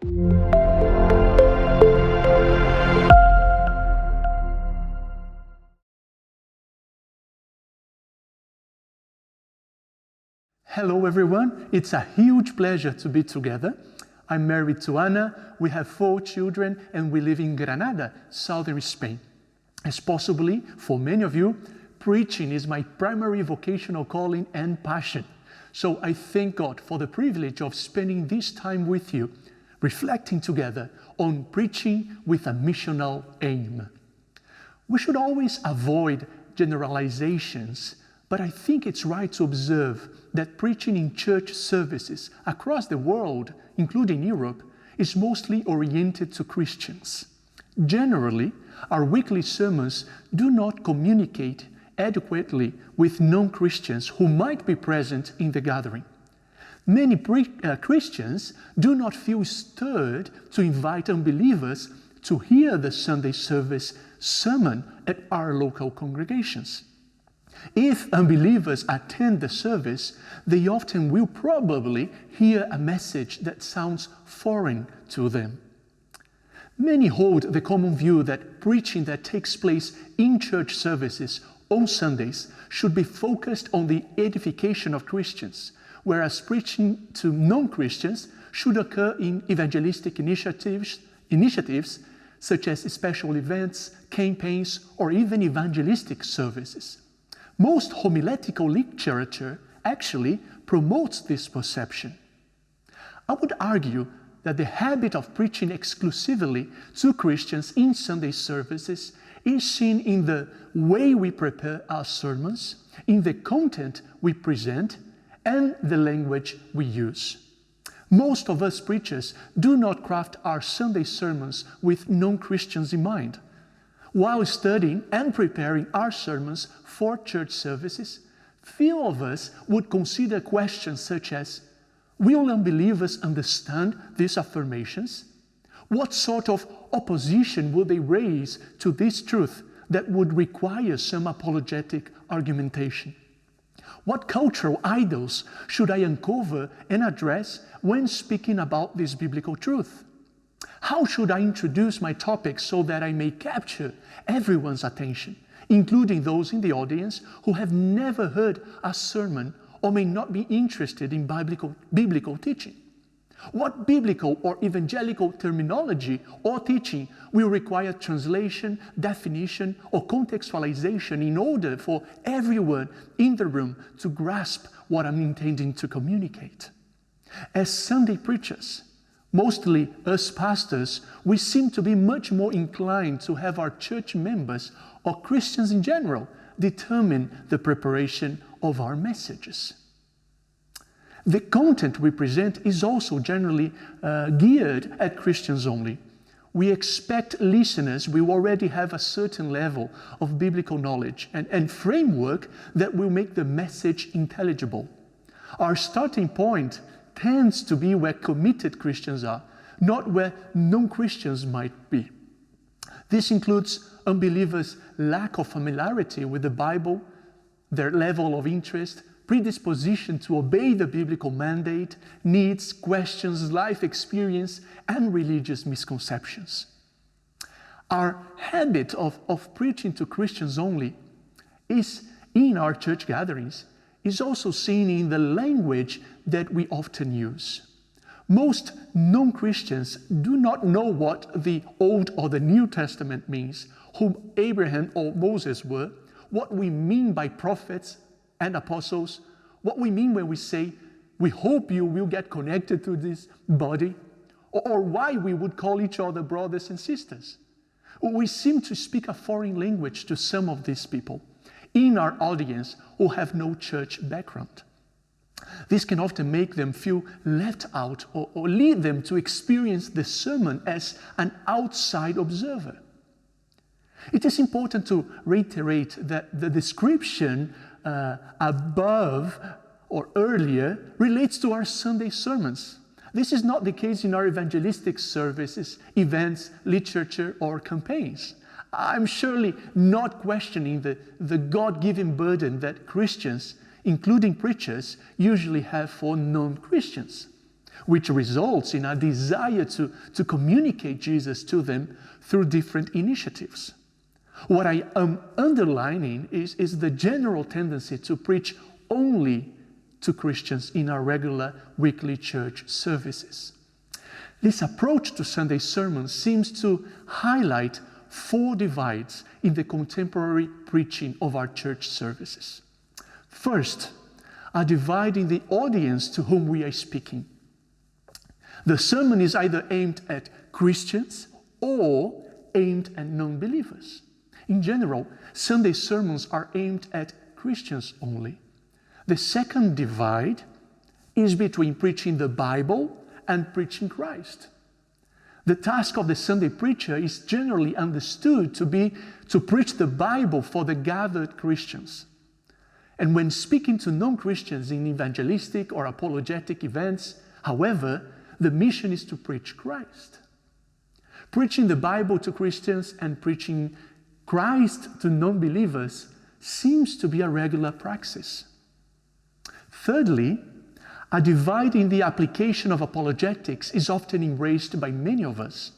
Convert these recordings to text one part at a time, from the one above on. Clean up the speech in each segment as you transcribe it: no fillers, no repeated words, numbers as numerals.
Hello everyone, it's a huge pleasure to be together. I'm married to Anna, we have 4 children, and we live in Granada, southern Spain. As possibly, for many of you, preaching is my primary vocational calling and passion. So I thank God for the privilege of spending this time with you, reflecting together on preaching with a missional aim. We should always avoid generalizations, but I think it's right to observe that preaching in church services across the world, including Europe, is mostly oriented to Christians. Generally, our weekly sermons do not communicate adequately with non-Christians who might be present in the gathering. Many Christians do not feel stirred to invite unbelievers to hear the Sunday service sermon at our local congregations. If unbelievers attend the service, they often will probably hear a message that sounds foreign to them. Many hold the common view that preaching that takes place in church services on Sundays should be focused on the edification of Christians, whereas preaching to non-Christians should occur in evangelistic initiatives such as special events, campaigns, or even evangelistic services. Most homiletical literature actually promotes this perception. I would argue that the habit of preaching exclusively to Christians in Sunday services is seen in the way we prepare our sermons, in the content we present, and the language we use. Most of us preachers do not craft our Sunday sermons with non-Christians in mind. While studying and preparing our sermons for church services, few of us would consider questions such as, will unbelievers understand these affirmations? What sort of opposition would they raise to this truth that would require some apologetic argumentation? What cultural idols should I uncover and address when speaking about this biblical truth? How should I introduce my topic so that I may capture everyone's attention, including those in the audience who have never heard a sermon or may not be interested in biblical teaching? What biblical or evangelical terminology or teaching will require translation, definition, or contextualization in order for everyone in the room to grasp what I'm intending to communicate? As Sunday preachers, mostly us pastors, we seem to be much more inclined to have our church members or Christians in general determine the preparation of our messages. The content we present is also generally geared at Christians only. We expect listeners will already have a certain level of biblical knowledge and framework that will make the message intelligible. Our starting point tends to be where committed Christians are, not where non-Christians might be. This includes unbelievers' lack of familiarity with the Bible, their level of interest, predisposition to obey the biblical mandate, needs, questions, life experience, and religious misconceptions. Our habit of preaching to Christians only is, in our church gatherings, is also seen in the language that we often use. Most non-Christians do not know what the Old or the New Testament means, who Abraham or Moses were, what we mean by prophets and apostles, what we mean when we say, we hope you will get connected to this body, or why we would call each other brothers and sisters. We seem to speak a foreign language to some of these people in our audience who have no church background. This can often make them feel left out or lead them to experience the sermon as an outside observer. It is important to reiterate that the description above or earlier relates to our Sunday sermons. This is not the case in our evangelistic services, events, literature, or campaigns. I'm surely not questioning the God-given burden that Christians, including preachers, usually have for non-Christians. which results in a desire to communicate Jesus to them through different initiatives. What I am underlining is the general tendency to preach only to Christians in our regular weekly church services. This approach to Sunday sermons seems to highlight 4 divides in the contemporary preaching of our church services. First, a divide in the audience to whom we are speaking. The sermon is either aimed at Christians or aimed at non-believers. In general, Sunday sermons are aimed at Christians only. The second divide is between preaching the Bible and preaching Christ. The task of the Sunday preacher is generally understood to be to preach the Bible for the gathered Christians. And when speaking to non-Christians in evangelistic or apologetic events, however, the mission is to preach Christ. Preaching the Bible to Christians and preaching Christ to non-believers seems to be a regular praxis. Thirdly, a divide in the application of apologetics is often embraced by many of us.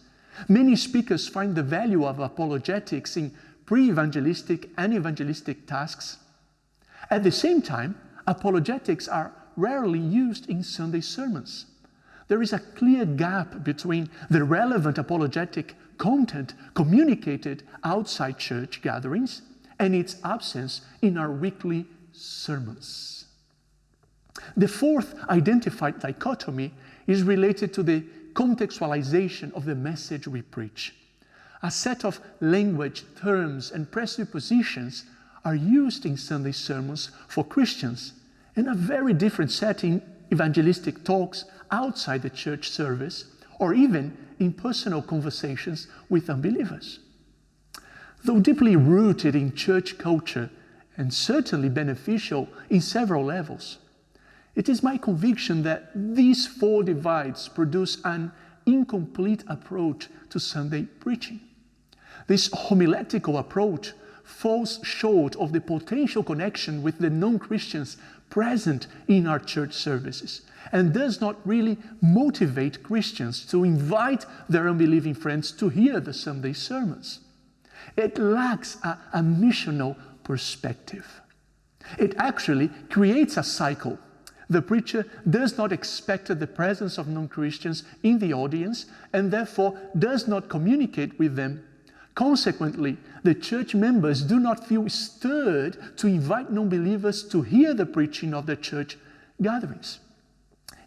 Many speakers find the value of apologetics in pre-evangelistic and evangelistic tasks. At the same time, apologetics are rarely used in Sunday sermons. There is a clear gap between the relevant apologetic content communicated outside church gatherings and its absence in our weekly sermons. The fourth identified dichotomy is related to the contextualization of the message we preach. A set of language, terms, and presuppositions are used in Sunday sermons for Christians, and a very different set in evangelistic talks outside the church service, or even in personal conversations with unbelievers. Though deeply rooted in church culture and certainly beneficial in several levels, it is my conviction that these 4 divides produce an incomplete approach to Sunday preaching. This homiletical approach falls short of the potential connection with the non-Christians present in our church services and does not really motivate Christians to invite their unbelieving friends to hear the Sunday sermons. It lacks a missional perspective. It actually creates a cycle. The preacher does not expect the presence of non-Christians in the audience and therefore does not communicate with them. Consequently, the church members do not feel stirred to invite non-believers to hear the preaching of the church gatherings.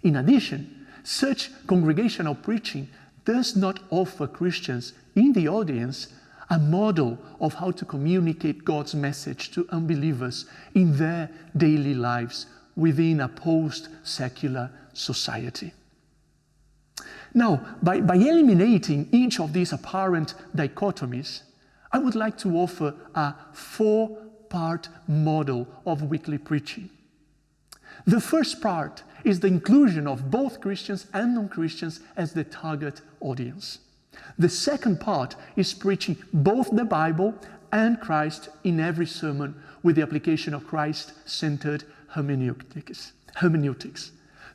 In addition, such congregational preaching does not offer Christians in the audience a model of how to communicate God's message to unbelievers in their daily lives within a post-secular society. Now, by eliminating each of these apparent dichotomies, I would like to offer a 4-part model of weekly preaching. The first part is the inclusion of both Christians and non-Christians as the target audience. The second part is preaching both the Bible and Christ in every sermon with the application of Christ-centered hermeneutics.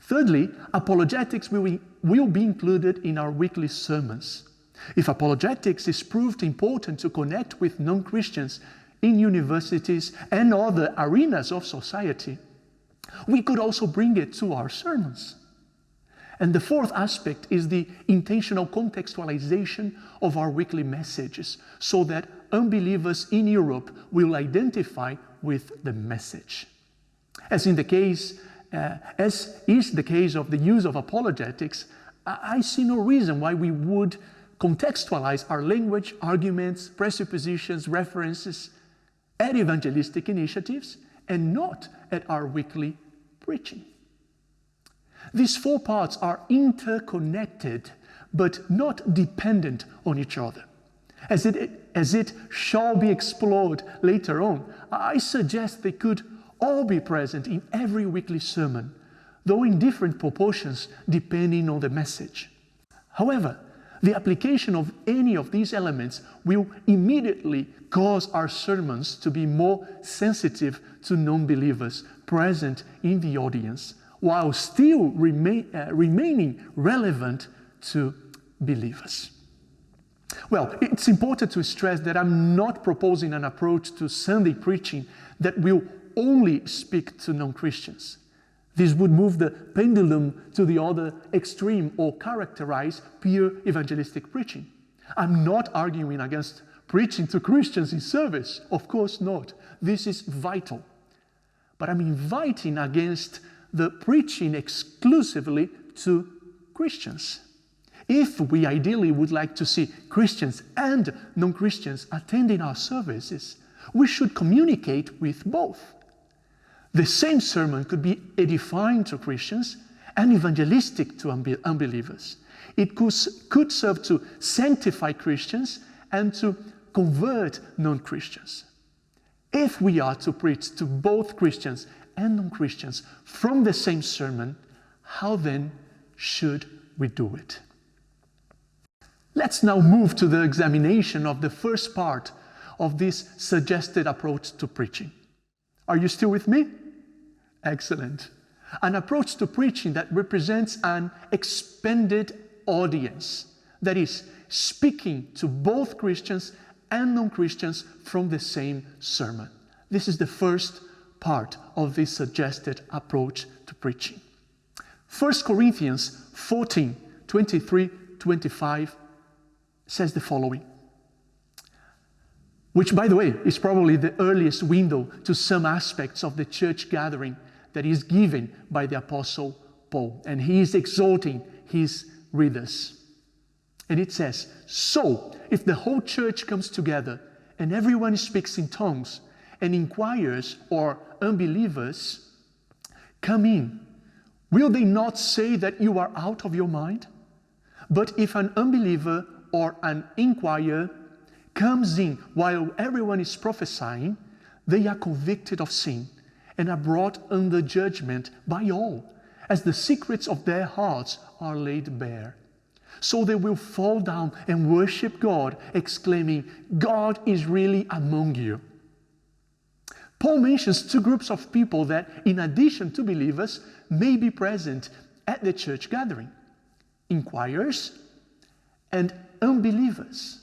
Thirdly, apologetics will be included in our weekly sermons. If apologetics is proved important to connect with non-Christians in universities and other arenas of society, we could also bring it to our sermons. And the fourth aspect is the intentional contextualization of our weekly messages so that unbelievers in Europe will identify with the message. As is the case of the use of apologetics, I see no reason why we would contextualize our language, arguments, presuppositions, references at evangelistic initiatives and not at our weekly preaching. These 4 parts are interconnected but not dependent on each other. As it shall be explored later on, I suggest they could all be present in every weekly sermon, though in different proportions depending on the message. However, the application of any of these elements will immediately cause our sermons to be more sensitive to non-believers present in the audience, while still remaining relevant to believers. Well, it's important to stress that I'm not proposing an approach to Sunday preaching that will only speak to non-Christians. This would move the pendulum to the other extreme or characterize pure evangelistic preaching. I'm not arguing against preaching to Christians in service. Of course not. This is vital. But I'm inviting against the preaching exclusively to Christians. If we ideally would like to see Christians and non-Christians attending our services, we should communicate with both. The same sermon could be edifying to Christians and evangelistic to unbelievers. It could serve to sanctify Christians and to convert non-Christians. If we are to preach to both Christians and non-Christians from the same sermon, how then should we do it? Let's now move to the examination of the first part of this suggested approach to preaching. Are you still with me? Excellent. An approach to preaching that represents an expanded audience, that is, speaking to both Christians and non-Christians from the same sermon. This is the first part of this suggested approach to preaching. 1 Corinthians 14, 23, 25 says the following, which, by the way, is probably the earliest window to some aspects of the church gathering that is given by the Apostle Paul. And he is exhorting his readers. And it says, "So, if the whole church comes together and everyone speaks in tongues, and inquirers or unbelievers come in, will they not say that you are out of your mind? But if an unbeliever or an inquirer comes in while everyone is prophesying, they are convicted of sin and are brought under judgment by all, as the secrets of their hearts are laid bare. So they will fall down and worship God, exclaiming, 'God is really among you.'" Paul mentions two groups of people that, in addition to believers, may be present at the church gathering: inquirers and unbelievers.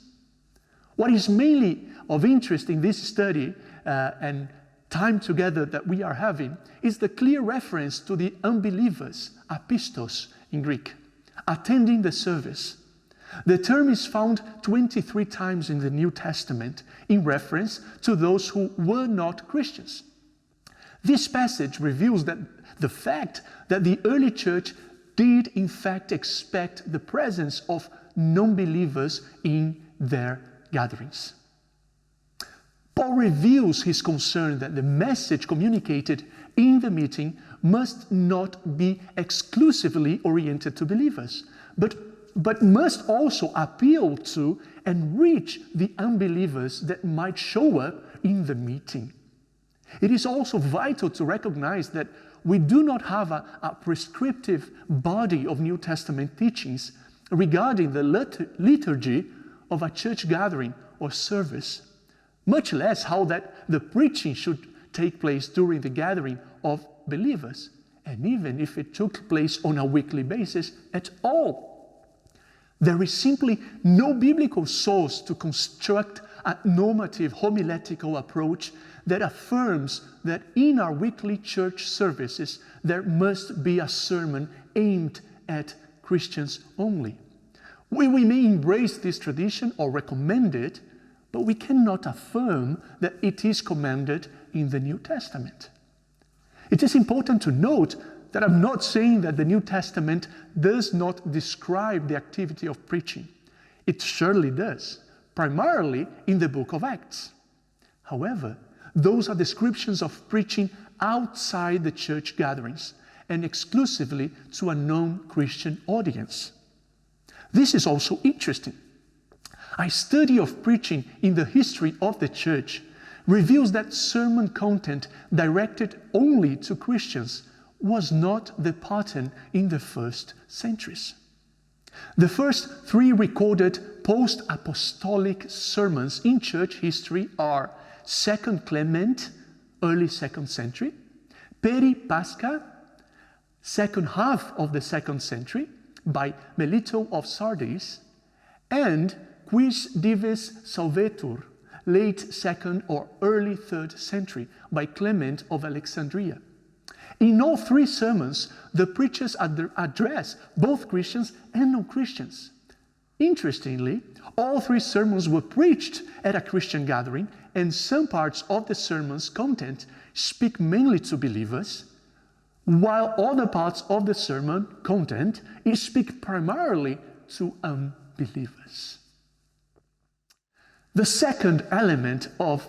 What is mainly of interest in this study and time together that we are having is the clear reference to the unbelievers, apistos in Greek, attending the service. The term is found 23 times in the New Testament in reference to those who were not Christians. This passage reveals that the fact that the early church did in fact expect the presence of non-believers in their gatherings. Paul reveals his concern that the message communicated in the meeting must not be exclusively oriented to believers, but must also appeal to and reach the unbelievers that might show up in the meeting. It is also vital to recognize that we do not have a prescriptive body of New Testament teachings regarding the liturgy of a church gathering or service, much less how that the preaching should take place during the gathering of believers, and even if it took place on a weekly basis at all. There is simply no biblical source to construct a normative homiletical approach that affirms that in our weekly church services there must be a sermon aimed at Christians only. We may embrace this tradition or recommend it, but we cannot affirm that it is commanded in the New Testament. It is important to note that I'm not saying that the New Testament does not describe the activity of preaching. It surely does, primarily in the book of Acts. However, those are descriptions of preaching outside the church gatherings and exclusively to a non-Christian audience. This is also interesting. A study of preaching in the history of the church reveals that sermon content directed only to Christians was not the pattern in the first centuries. The first three recorded post-apostolic sermons in church history are 2 Clement, early 2nd century, Peri Pascha, second half of the 2nd century by Melito of Sardis, and Quis Dives Salvetur, late 2nd or early 3rd century by Clement of Alexandria. In all three sermons, the preachers address both Christians and non-Christians. Interestingly, all three sermons were preached at a Christian gathering, and some parts of the sermon's content speak mainly to believers, while other parts of the sermon content speak primarily to unbelievers. The second element of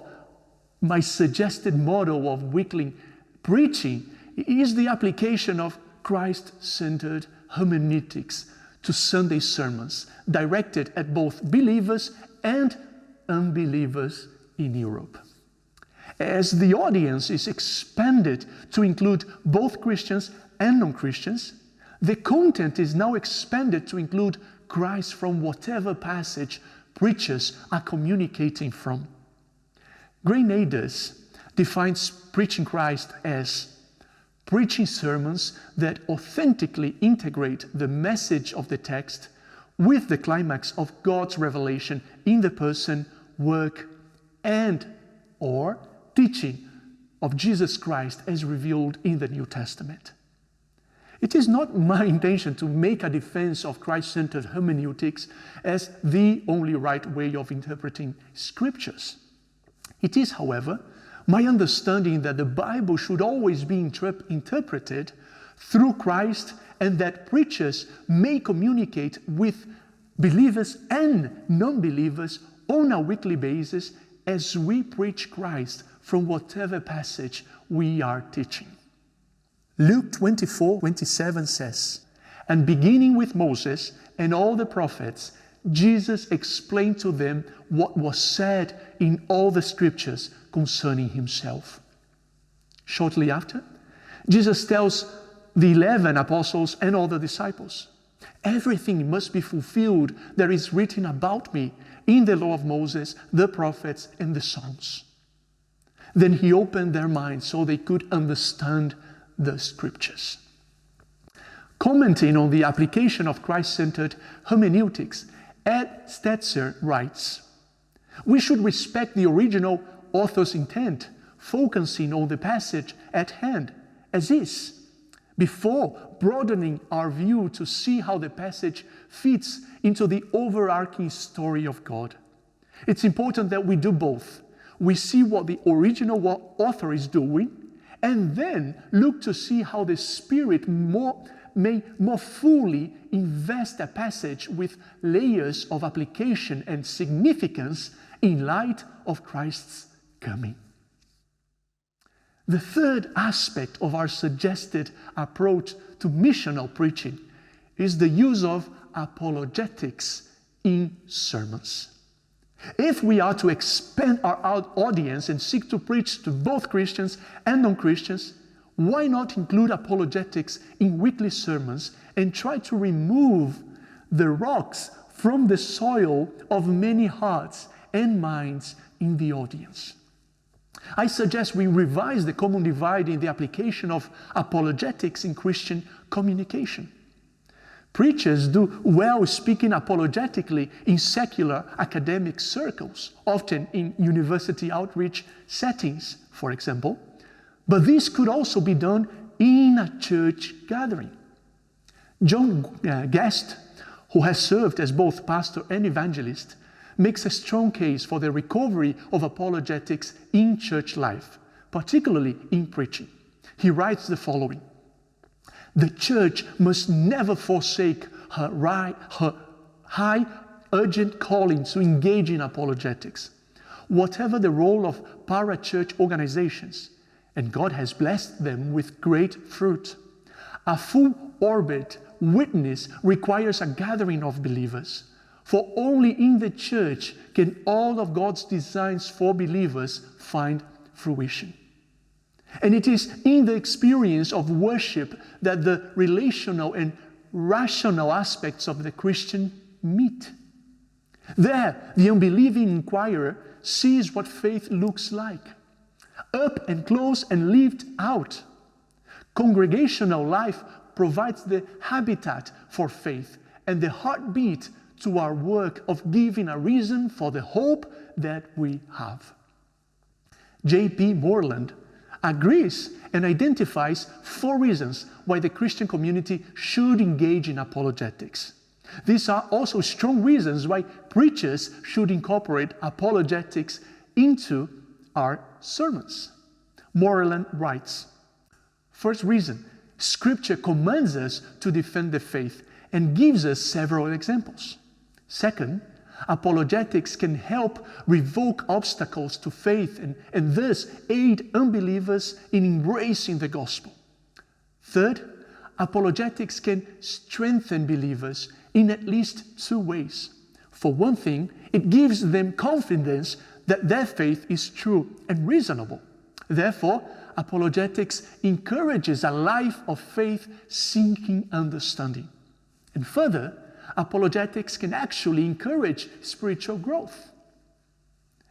my suggested model of weekly preaching is the application of Christ-centered hermeneutics to Sunday sermons directed at both believers and unbelievers in Europe. As the audience is expanded to include both Christians and non-Christians, the content is now expanded to include Christ from whatever passage preachers are communicating from. Grenadiers defines preaching Christ as preaching sermons that authentically integrate the message of the text with the climax of God's revelation in the person, work, and or teaching of Jesus Christ as revealed in the New Testament. It is not my intention to make a defense of Christ-centered hermeneutics as the only right way of interpreting scriptures. It is, however, my understanding that the Bible should always be interpreted through Christ, and that preachers may communicate with believers and non-believers on a weekly basis as we preach Christ from whatever passage we are teaching. Luke 24:27 says, "And beginning with Moses and all the prophets, Jesus explained to them what was said in all the scriptures concerning himself." Shortly after, Jesus tells the 11 apostles and all the disciples, "Everything must be fulfilled that is written about me in the law of Moses, the prophets, and the Psalms." Then he opened their minds so they could understand the scriptures. Commenting on the application of Christ-centered hermeneutics, Ed Stetzer writes, "We should respect the original author's intent, focusing on the passage at hand as is, before broadening our view to see how the passage fits into the overarching story of God. It's important that we do both. We see what the original author is doing, and then look to see how the Spirit may more fully invest a passage with layers of application and significance in light of Christ's coming." The third aspect of our suggested approach to missional preaching is the use of apologetics in sermons. If we are to expand our audience and seek to preach to both Christians and non-Christians, why not include apologetics in weekly sermons and try to remove the rocks from the soil of many hearts and minds in the audience? I suggest we revise the common divide in the application of apologetics in Christian communication. Preachers do well speaking apologetically in secular academic circles, often in university outreach settings, for example, but this could also be done in a church gathering. John Guest, who has served as both pastor and evangelist, makes a strong case for the recovery of apologetics in church life, particularly in preaching. He writes the following: "The church must never forsake her high, urgent calling to engage in apologetics. Whatever the role of para-church organizations, and God has blessed them with great fruit, a full orbed witness requires a gathering of believers. For only in the church can all of God's designs for believers find fruition. And it is in the experience of worship that the relational and rational aspects of the Christian meet. There, the unbelieving inquirer sees what faith looks like, up and close and lived out. Congregational life provides the habitat for faith and the heartbeat to our work of giving a reason for the hope that we have. J.P. Moreland agrees and identifies 4 reasons why the Christian community should engage in apologetics. These are also strong reasons why preachers should incorporate apologetics into our sermons. Moreland writes, first reason, Scripture commands us to defend the faith and gives us several examples. Second, apologetics can help revoke obstacles to faith and thus aid unbelievers in embracing the gospel. Third, apologetics can strengthen believers in at least 2 ways. For one thing, it gives them confidence that their faith is true and reasonable. Therefore, apologetics encourages a life of faith seeking understanding. And further, apologetics can actually encourage spiritual growth.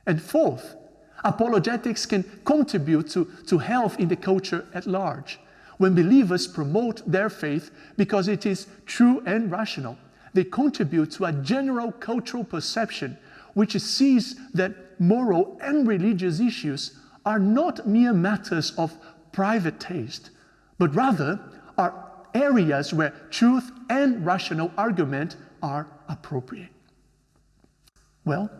And fourth, apologetics can contribute to health in the culture at large. When believers promote their faith because it is true and rational, they contribute to a general cultural perception which sees that moral and religious issues are not mere matters of private taste, but rather are areas where truth and rational argument are appropriate. Well,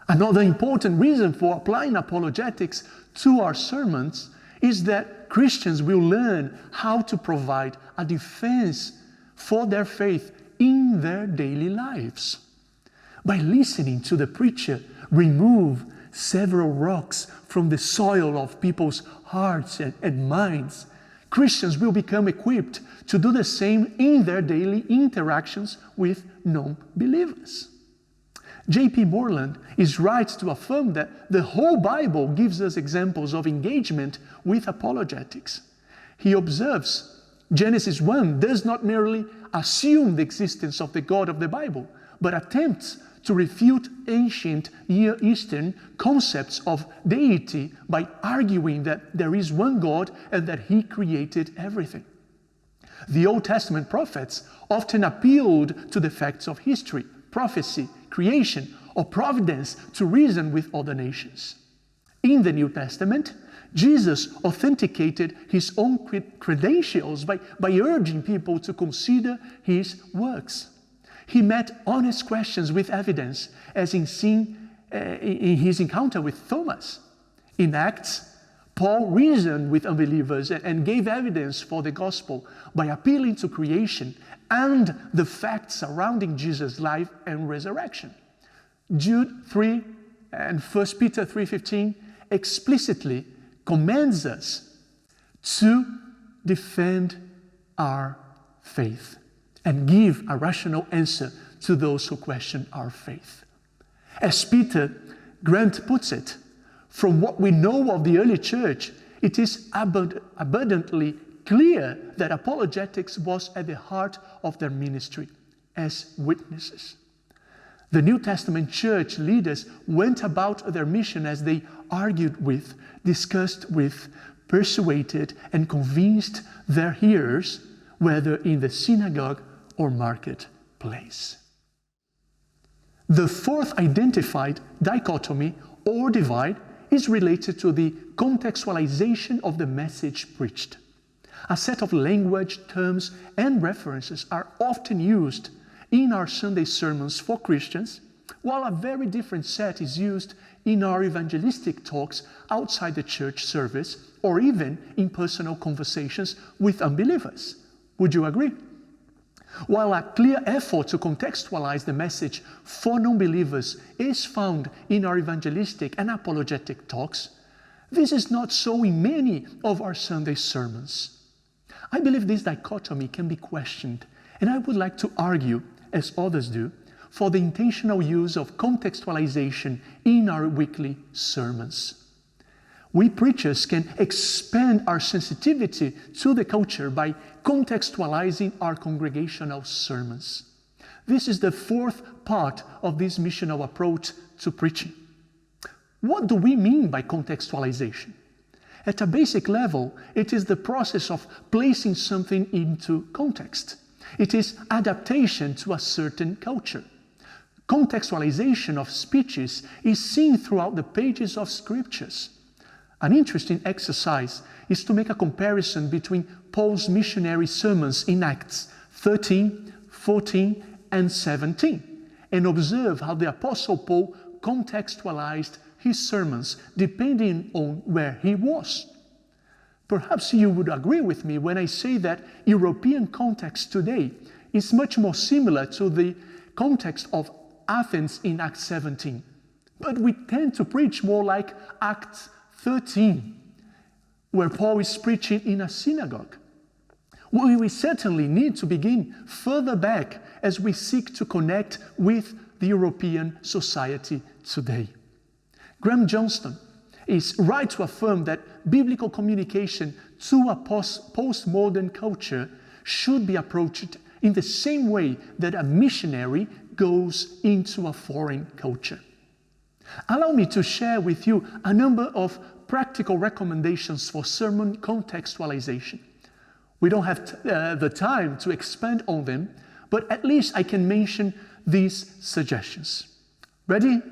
another important reason for applying apologetics to our sermons is that Christians will learn how to provide a defense for their faith in their daily lives. By listening to the preacher remove several rocks from the soil of people's hearts and minds, Christians will become equipped to do the same in their daily interactions with non-believers. J.P. Moreland is right to affirm that the whole Bible gives us examples of engagement with apologetics. He observes, Genesis 1 does not merely assume the existence of the God of the Bible, but attempts to refute ancient Near Eastern concepts of deity by arguing that there is one God and that He created everything. The Old Testament prophets often appealed to the facts of history, prophecy, creation, or providence to reason with other nations. In the New Testament, Jesus authenticated His own credentials by urging people to consider His works. He met honest questions with evidence, as in his encounter with Thomas. In Acts, Paul reasoned with unbelievers and gave evidence for the gospel by appealing to creation and the facts surrounding Jesus' life and resurrection. Jude 3 and 1 Peter 3:15 explicitly commands us to defend our faith and give a rational answer to those who question our faith. As Peter Grant puts it, from what we know of the early church, it is abundantly clear that apologetics was at the heart of their ministry as witnesses. The New Testament church leaders went about their mission as they argued with, discussed with, persuaded, and convinced their hearers, whether in the synagogue or marketplace. The fourth identified dichotomy or divide is related to the contextualization of the message preached. A set of language, terms, and references are often used in our Sunday sermons for Christians, while a very different set is used in our evangelistic talks outside the church service or even in personal conversations with unbelievers. Would you agree? While a clear effort to contextualize the message for non-believers is found in our evangelistic and apologetic talks, this is not so in many of our Sunday sermons. I believe this dichotomy can be questioned, and I would like to argue, as others do, for the intentional use of contextualization in our weekly sermons. We preachers can expand our sensitivity to the culture by contextualizing our congregational sermons. This is the fourth part of this missional approach to preaching. What do we mean by contextualization? At a basic level, it is the process of placing something into context. It is adaptation to a certain culture. Contextualization of speeches is seen throughout the pages of scriptures. An interesting exercise is to make a comparison between Paul's missionary sermons in Acts 13, 14, and 17, and observe how the Apostle Paul contextualized his sermons depending on where he was. Perhaps you would agree with me when I say that European context today is much more similar to the context of Athens in Acts 17. But we tend to preach more like Acts 13, where Paul is preaching in a synagogue. We certainly need to begin further back as we seek to connect with the European society today. Graham Johnston is right to affirm that biblical communication to a postmodern culture should be approached in the same way that a missionary goes into a foreign culture. Allow me to share with you a number of practical recommendations for sermon contextualization. We don't have the time to expand on them, but at least I can mention these suggestions. Ready?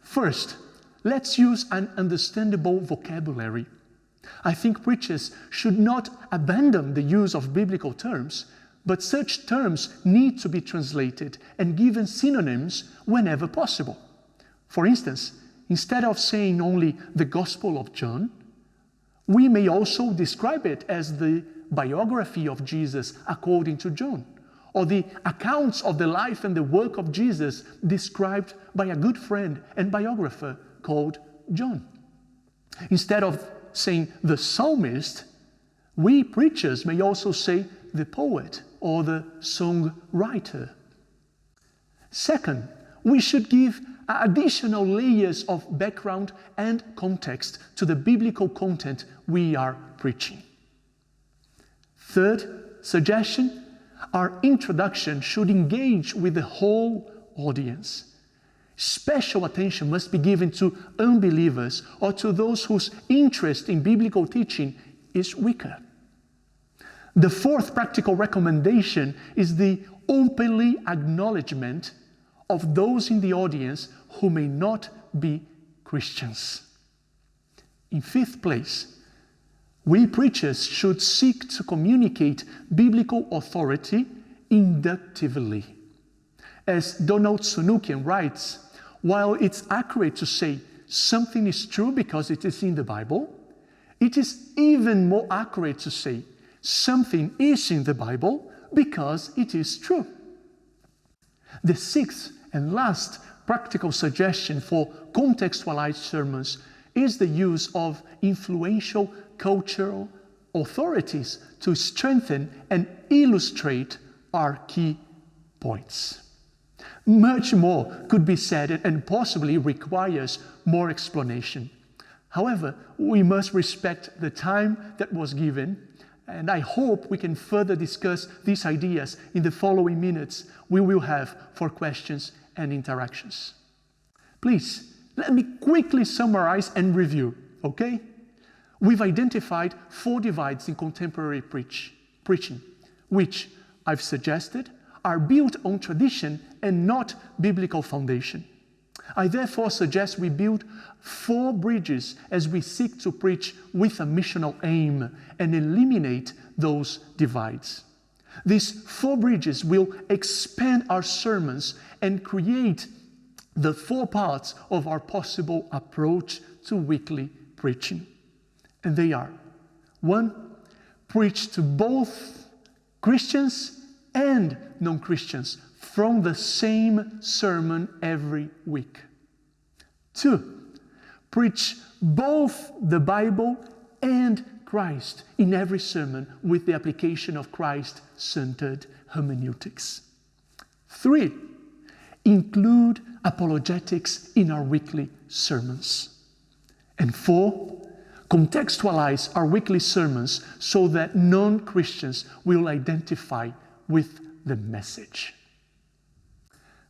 First, let's use an understandable vocabulary. I think preachers should not abandon the use of biblical terms, but such terms need to be translated and given synonyms whenever possible. For instance, instead of saying only the Gospel of John, we may also describe it as the biography of Jesus according to John, or the accounts of the life and the work of Jesus described by a good friend and biographer called John. Instead of saying the psalmist, we preachers may also say the poet or the songwriter. Second, we should give additional layers of background and context to the biblical content we are preaching. Third suggestion, our introduction should engage with the whole audience. Special attention must be given to unbelievers or to those whose interest in biblical teaching is weaker. The fourth practical recommendation is the openly acknowledgement of those in the audience who may not be Christians. In fifth place, we preachers should seek to communicate biblical authority inductively. As Donald Sunukjian writes, while it's accurate to say something is true because it is in the Bible, it is even more accurate to say something is in the Bible because it is true. The sixth and last practical suggestion for contextualized sermons is the use of influential cultural authorities to strengthen and illustrate our key points. Much more could be said and possibly requires more explanation. However, we must respect the time that was given, and I hope we can further discuss these ideas in the following minutes we will have for questions and interactions. Please, let me quickly summarize and review, okay? We've identified 4 divides in contemporary preaching, which I've suggested are built on tradition and not biblical foundation. I therefore suggest we build 4 bridges as we seek to preach with a missional aim and eliminate those divides. These 4 bridges will expand our sermons and create the 4 parts of our possible approach to weekly preaching. And they are: 1, preach to both Christians and non-Christians from the same sermon every week. 2, preach both the Bible and Christ in every sermon with the application of Christ-centered hermeneutics. 3, include apologetics in our weekly sermons. And 4, contextualize our weekly sermons so that non-Christians will identify with the message.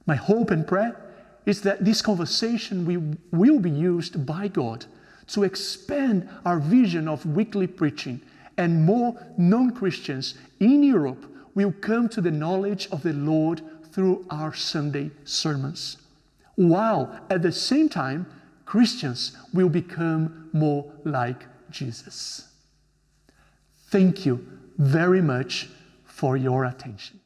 My hope and prayer is that this conversation will be used by God to expand our vision of weekly preaching, and more non-Christians in Europe will come to the knowledge of the Lord through our Sunday sermons, while at the same time, Christians will become more like Jesus. Thank you very much for your attention.